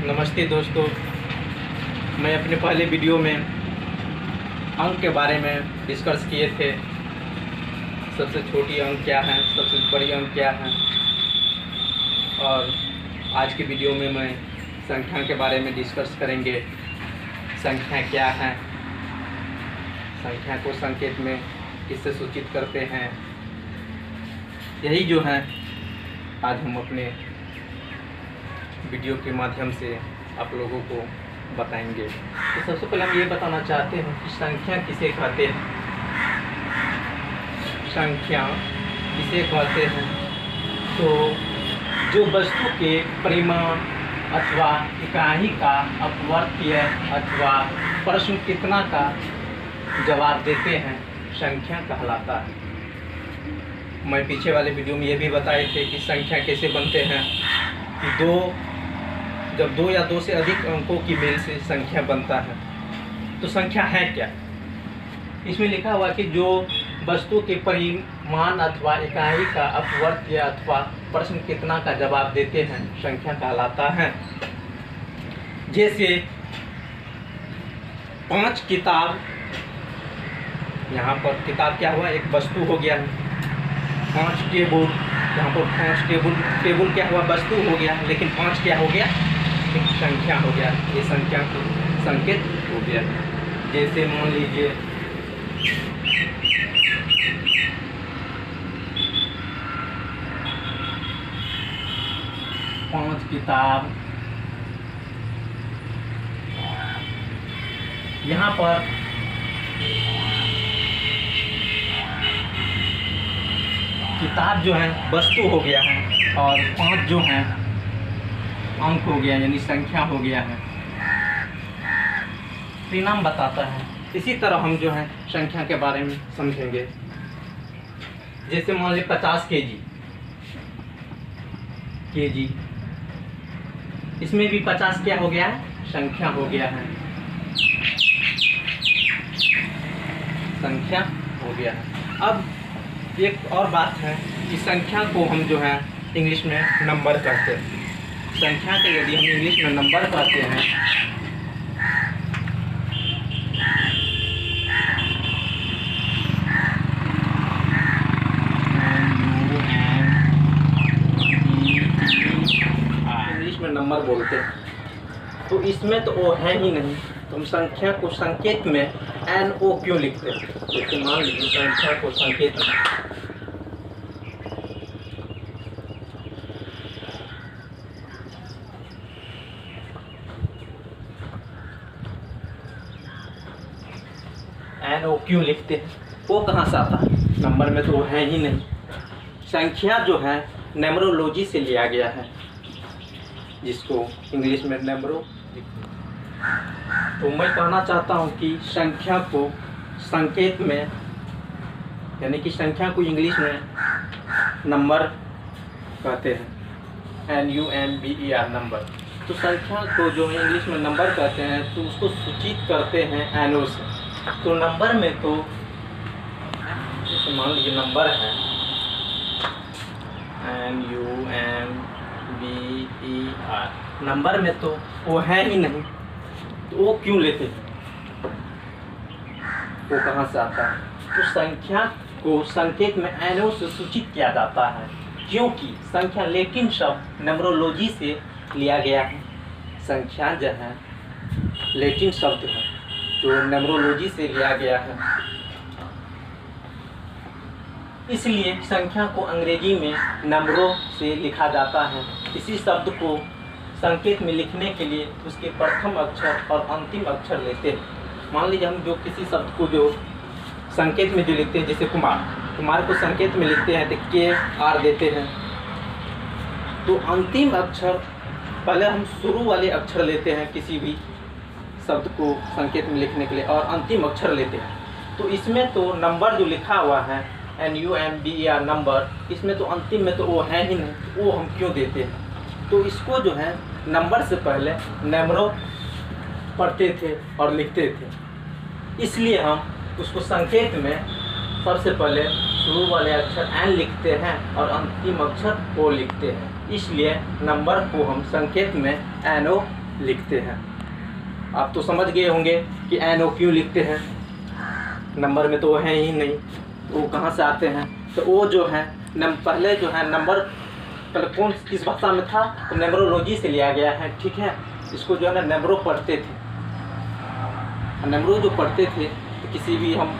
नमस्ते दोस्तों, मैं अपने पहले वीडियो में अंक के बारे में डिस्कस किए थे। सबसे छोटी अंक क्या है, सबसे बड़ी अंक क्या है। और आज की वीडियो में मैं संख्या के बारे में डिस्कस करेंगे। संख्या क्या है, संख्या को संकेत में किससे सूचित करते हैं, यही जो है आज हम अपने वीडियो के माध्यम से आप लोगों को बताएंगे। तो सबसे पहले हम ये बताना चाहते हैं कि संख्या किसे कहते हैं। संख्या किसे कहते हैं तो जो वस्तु के परिमाण अथवा इकाई का अपवर्त्य अथवा प्रश्न कितना का जवाब देते हैं, संख्या कहलाता है। मैं पीछे वाले वीडियो में ये भी बताए थे कि संख्या कैसे बनते हैं कि जब दो या दो से अधिक अंकों की मेल से संख्या बनता है। तो संख्या है क्या, इसमें लिखा हुआ कि जो वस्तु के परिमाण अथवा इकाई का अपवर्त्य अथवा प्रश्न कितना का जवाब देते हैं, संख्या कहलाता है। जैसे 5 किताब, यहाँ पर किताब क्या हुआ, एक वस्तु हो गया है। 5 टेबल, यहाँ पर 5 टेबल क्या हुआ, वस्तु हो गया, लेकिन 5 क्या हो गया, एक संख्या हो गया। ये संख्या को संकेत हो गया। जैसे मान लीजिए 5 किताब, यहाँ पर किताब जो है वस्तु हो गया है और 5 जो है अंक हो गया, यानी संख्या हो गया है, परिणाम बताता है। इसी तरह हम जो है संख्या के बारे में समझेंगे। जैसे मान लीजिए 50 केजी, इसमें भी 50 क्या हो गया है, संख्या हो गया है, संख्या हो गया है। अब एक और बात है कि संख्या को हम जो है इंग्लिश में नंबर कहते हैं। संख्या के यदि हम इंग्लिश में नंबर कहते हैं इंग्लिश में नंबर बोलते हैं, तो इसमें तो ओ है ही नहीं, तो हम संख्या को संकेत में NO क्यों लिखते हैं। जैसे मान लीजिए संख्या को संकेत में NO क्यों लिखते हैं, वो कहाँ से आता है, नंबर में तो वो है ही नहीं। संख्या जो है न्यूमरोलॉजी से लिया गया है, जिसको इंग्लिश में नंबरो। तो मैं कहना चाहता हूँ कि संख्या को संकेत में, यानी कि संख्या को इंग्लिश में नंबर कहते हैं, NUMBER नंबर। तो संख्या को जो इंग्लिश में नंबर कहते हैं तो उसको सूचित करते हैं NO से। तो नंबर में तो जैसे मान लीजिए नंबर है NUMBER, नंबर में तो वो है ही नहीं, तो वो क्यों लेते हैं, वो कहाँ से आता है। तो संख्या को संकेत में NO से सूचित किया जाता है, क्योंकि संख्या लैटिन शब्द न्यूमरोलॉजी से लिया गया है। संख्या जो है लैटिन शब्द है जो न्यूमरोलॉजी से लिया गया है, इसलिए संख्या को अंग्रेजी में नंबरों से लिखा जाता है। इसी शब्द को संकेत में लिखने के लिए उसके प्रथम अक्षर और अंतिम अक्षर लेते हैं। मान लीजिए हम जो किसी शब्द को जो संकेत में जो लिखते हैं, जैसे कुमार को संकेत में लिखते हैं तो KR देते हैं। तो अंतिम अक्षर, पहले हम शुरू वाले अक्षर लेते हैं किसी भी शब्द को संकेत में लिखने के लिए, और अंतिम अक्षर लेते हैं। तो इसमें तो नंबर जो लिखा हुआ है NUMBER नंबर, इसमें तो अंतिम में तो वो है ही नहीं, तो वो हम क्यों देते हैं। तो इसको जो है नंबर से पहले नंबरों पढ़ते थे और लिखते थे, इसलिए हम उसको संकेत में सबसे पहले शुरू वाले अक्षर N लिखते हैं और अंतिम अक्षर O लिखते हैं। इसलिए नंबर को हम संकेत में NO लिखते हैं। आप तो समझ गए होंगे कि NO क्यों लिखते हैं, नंबर में तो वो है ही नहीं, तो वो कहाँ से आते हैं। तो वो जो है पहले जो है नंबर पहले कौन किस भाषा में था, तो न्यूमरोलॉजी से लिया गया है, ठीक है। इसको जो है ना न्यूमरो पढ़ते थे, न्यूमरो जो पढ़ते थे तो किसी भी हम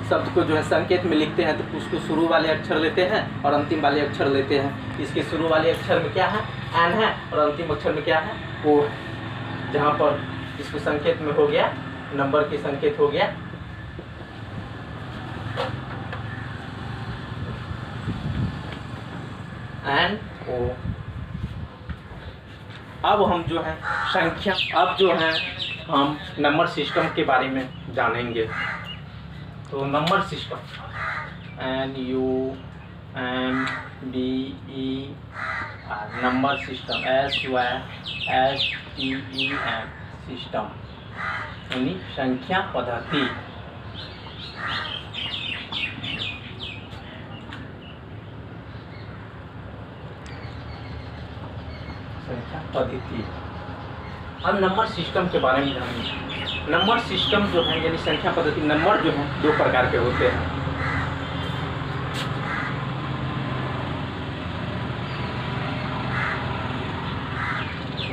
शब्द को जो है संकेत में लिखते हैं तो उसको शुरू वाले अक्षर लेते हैं और अंतिम वाले अक्षर लेते हैं। इसके शुरू वाले अक्षर में क्या है, N है, और अंतिम अक्षर में क्या है, O है। जहाँ पर इसको संकेत में हो गया, नंबर के संकेत हो गया N O। अब हम जो है संख्या, अब जो है हम नंबर सिस्टम के बारे में जानेंगे। तो number system NUMBER, number system SYSTEM, system यानी संख्या पद्धति। संख्या पद्धति। अब नंबर सिस्टम के बारे में जानेंगे। नंबर सिस्टम जो है यानी संख्या पद्धति, नंबर जो है दो प्रकार के होते हैं।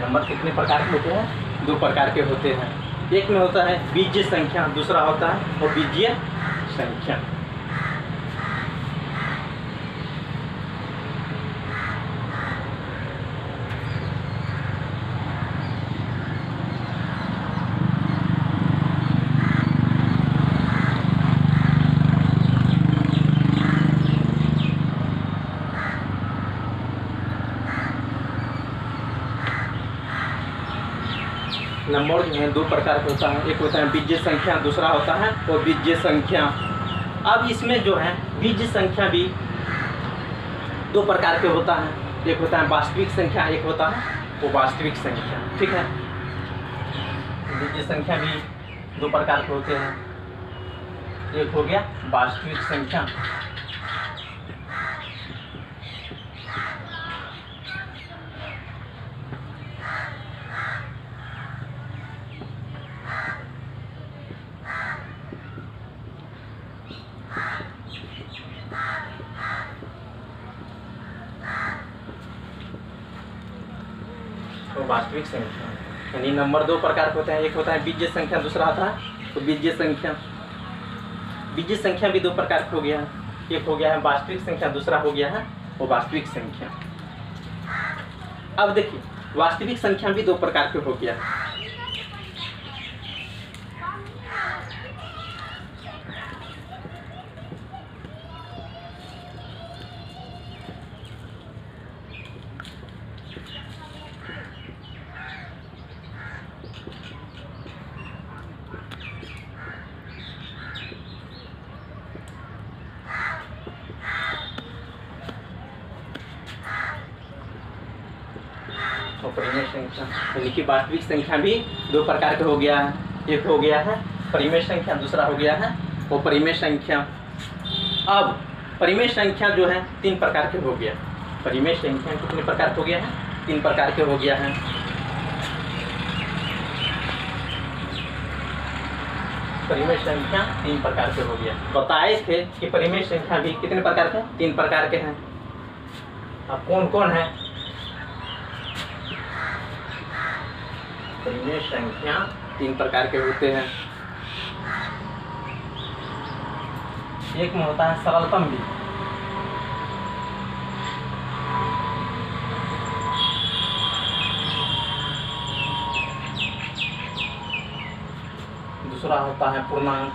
नंबर कितने प्रकार के होते हैं, दो प्रकार के होते हैं। एक में होता है बीजीय संख्या, दूसरा होता है अबीजीय संख्या। नंबर जो है दो प्रकार का होता है, एक होता है बीजीय संख्या, दूसरा होता है अबीजीय संख्या। अब इसमें जो है बीजीय संख्या भी दो प्रकार के होता है, एक होता है वास्तविक संख्या, एक होता है वो वास्तविक संख्या, ठीक है। बीजीय संख्या भी दो प्रकार के होते हैं, एक हो गया वास्तविक संख्या, वास्तविक संख्या यानी नंबर दो प्रकार के होते हैं, एक होता है बीजीय संख्या, दूसरा होता है तो बीजीय संख्या। बीजीय संख्या भी दो प्रकार का हो गया है, एक हो गया है वास्तविक संख्या, दूसरा हो गया है वो वास्तविक संख्या। अब देखिए वास्तविक संख्या भी दो प्रकार के हो गया है। परिमेय संख्या यानी कि वास्तविक संख्या भी दो प्रकार के हो गया है, एक हो गया है परिमेय संख्या, दूसरा हो गया है वो परिमेय संख्या। अब परिमेय संख्या जो है तीन प्रकार के हो गया। परिमेय संख्या कितने प्रकार के हो गया है, तीन प्रकार के हो गया है। परिमेय संख्या तीन प्रकार के हो गया। बताए थे कि परिमेय संख्या भी कितने प्रकार के, तीन प्रकार के हैं। अब कौन कौन है? परिमेय संख्या तीन प्रकार के होते हैं। एक में होता है सरलतम भी, दूसरा होता है पूर्णांक,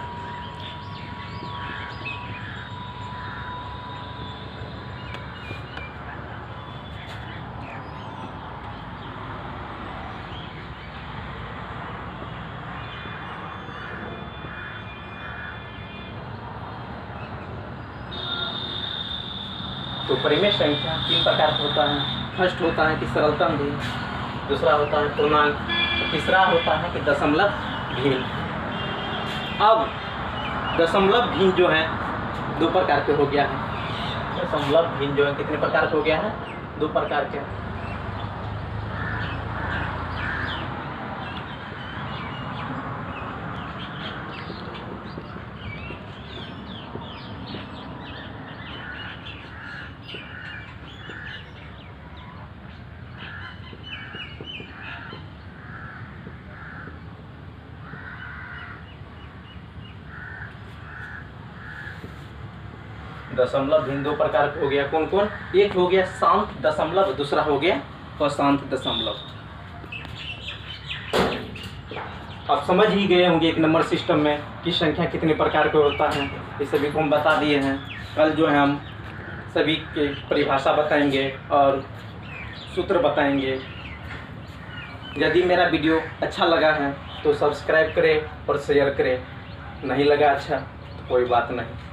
तो परिमेय संख्या तीन प्रकार का होता है। फर्स्ट होता है कि सरलतम भी, दूसरा होता है पूर्णांक, तीसरा होता है कि दशमलव भिन्न। अब दशमलव भिन्न जो है दो प्रकार के हो गया है। दशमलव भिन्न जो है कितने प्रकार के हो गया है, दो प्रकार के। दशमलव भिन्न दो प्रकार के हो गया। कौन कौन? एक हो गया शांत दशमलव, दूसरा हो गया अशांत दशमलव। आप समझ ही गए होंगे एक नंबर सिस्टम में कि संख्या कितने प्रकार के होता है, ये सभी को हम बता दिए हैं। कल जो है हम सभी के परिभाषा बताएंगे और सूत्र बताएंगे। यदि मेरा वीडियो अच्छा लगा है तो सब्सक्राइब करें और शेयर करें, नहीं लगा अच्छा तो कोई बात नहीं।